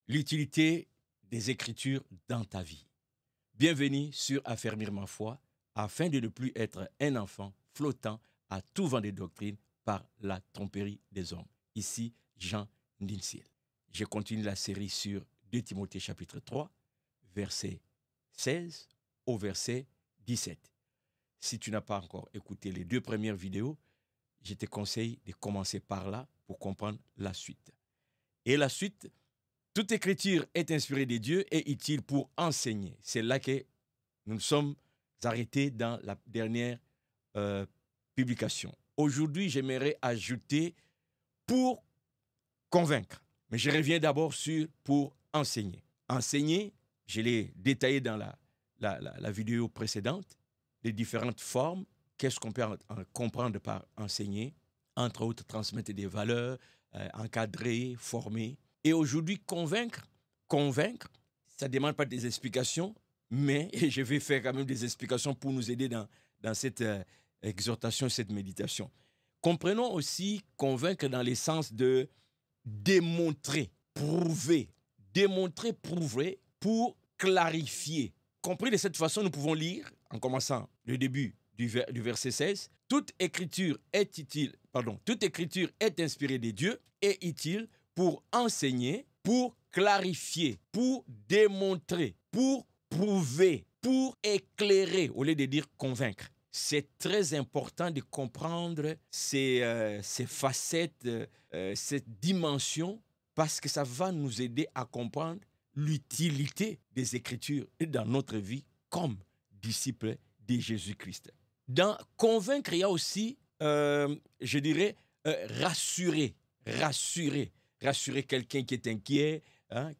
l'utilité des Écritures dans ta vie. Bienvenue sur Affermir ma foi, afin de ne plus être un enfant flottant à tout vent de doctrine par la tromperie des hommes. Ici, Jean Ndinsil. Je continue la série sur 2 Timothée chapitre 3, verset 16 au verset 17. Si tu n'as pas encore écouté les 2 premières vidéos, je te conseille de commencer par là pour comprendre la suite. Et la suite, toute écriture est inspirée de Dieu et utile pour enseigner. C'est là que nous nous sommes arrêtés dans la dernière publication. Aujourd'hui, j'aimerais ajouter pour convaincre. Mais je reviens d'abord sur pour enseigner. Enseigner, je l'ai détaillé dans la vidéo précédente, les différentes formes. Qu'est-ce qu'on peut comprendre par enseigner? Entre autres, transmettre des valeurs, encadrer, former. Et aujourd'hui, convaincre, ça ne demande pas des explications, mais je vais faire quand même des explications pour nous aider dans cette exhortation, cette méditation. Comprenons aussi convaincre dans le sens de démontrer, prouver. Démontrer, prouver pour clarifier. Compris de cette façon, nous pouvons lire, en commençant le début du verset 16, toute écriture est inspirée de Dieu et utile pour enseigner, pour clarifier, pour démontrer, pour prouver, pour éclairer, au lieu de dire convaincre. C'est très important de comprendre ces facettes, cette dimension, parce que ça va nous aider à comprendre l'utilité des Écritures dans notre vie comme disciples de Jésus-Christ. Dans convaincre, il y a aussi, je dirais, rassurer quelqu'un qui est inquiet,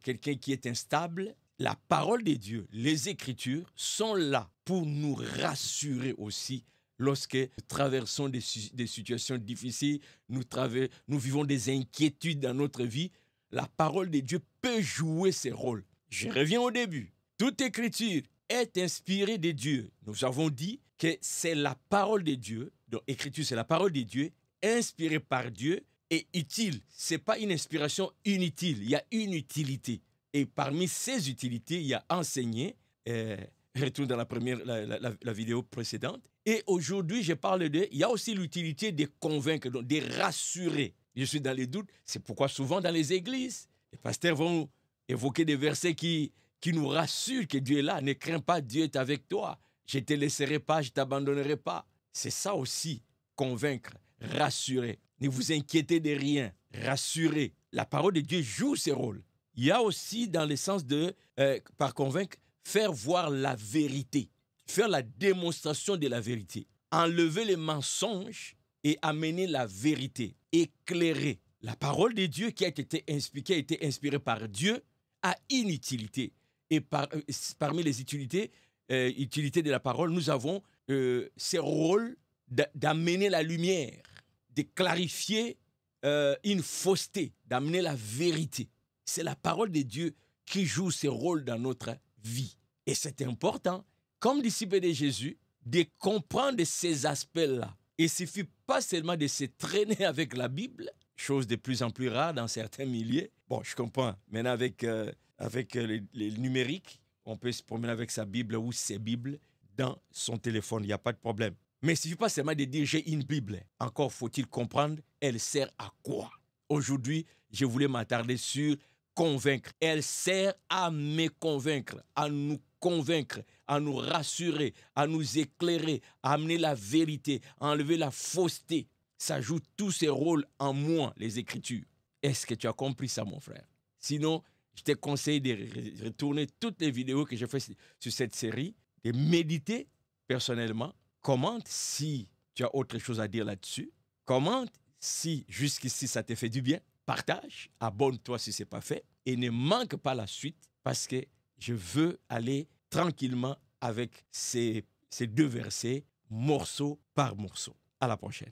quelqu'un qui est instable. La parole de Dieu, les Écritures sont là pour nous rassurer aussi lorsque nous traversons des situations difficiles, nous vivons des inquiétudes dans notre vie. La parole de Dieu peut jouer ce rôle. Je reviens au début. Toute Écriture est inspirée de Dieu. Nous avons dit que c'est la parole de Dieu. Donc, Écriture, c'est la parole de Dieu, inspirée par Dieu et utile. Ce n'est pas une inspiration inutile. Il y a une utilité. Et parmi ces utilités, il y a enseigner. Retourne dans la vidéo précédente. Et aujourd'hui, je parle il y a aussi l'utilité de convaincre, donc de rassurer. Je suis dans les doutes. C'est pourquoi souvent dans les églises, les pasteurs vont évoquer des versets qui nous rassurent que Dieu est là. Ne crains pas, Dieu est avec toi. Je ne te laisserai pas, je ne t'abandonnerai pas. C'est ça aussi, convaincre, rassurer. Ne vous inquiétez de rien, rassurer. La parole de Dieu joue ce rôle. Il y a aussi dans le sens de, par convaincre, faire voir la vérité, faire la démonstration de la vérité, enlever les mensonges et amener la vérité, éclairer. La parole de Dieu qui a été inspirée par Dieu a une utilité. Et parmi les utilités de la parole, nous avons ce rôle d'amener la lumière, de clarifier une fausseté, d'amener la vérité. C'est la parole de Dieu qui joue ce rôle dans notre vie. Et c'est important, comme disciple de Jésus, de comprendre ces aspects-là. Il ne suffit pas seulement de se traîner avec la Bible, chose de plus en plus rare dans certains milieux. Bon, je comprends. Maintenant, avec les numériques, on peut se promener avec sa Bible ou ses Bibles dans son téléphone. Il n'y a pas de problème. Mais il ne suffit pas seulement de dire « j'ai une Bible ». Encore faut-il comprendre, elle sert à quoi? Aujourd'hui, je voulais m'attarder sur convaincre. Elle sert à me convaincre, à nous convaincre, à nous rassurer, à nous éclairer, à amener la vérité, à enlever la fausseté. Ça joue tous ces rôles en moi, les Écritures. Est-ce que tu as compris ça, mon frère? Sinon, je te conseille de retourner toutes les vidéos que j'ai faites sur cette série, de méditer personnellement. Commente si tu as autre chose à dire là-dessus. Commente si jusqu'ici ça te fait du bien. Partage, abonne-toi si ce n'est pas fait et ne manque pas la suite parce que je veux aller tranquillement avec ces 2 versets, morceau par morceau. À la prochaine.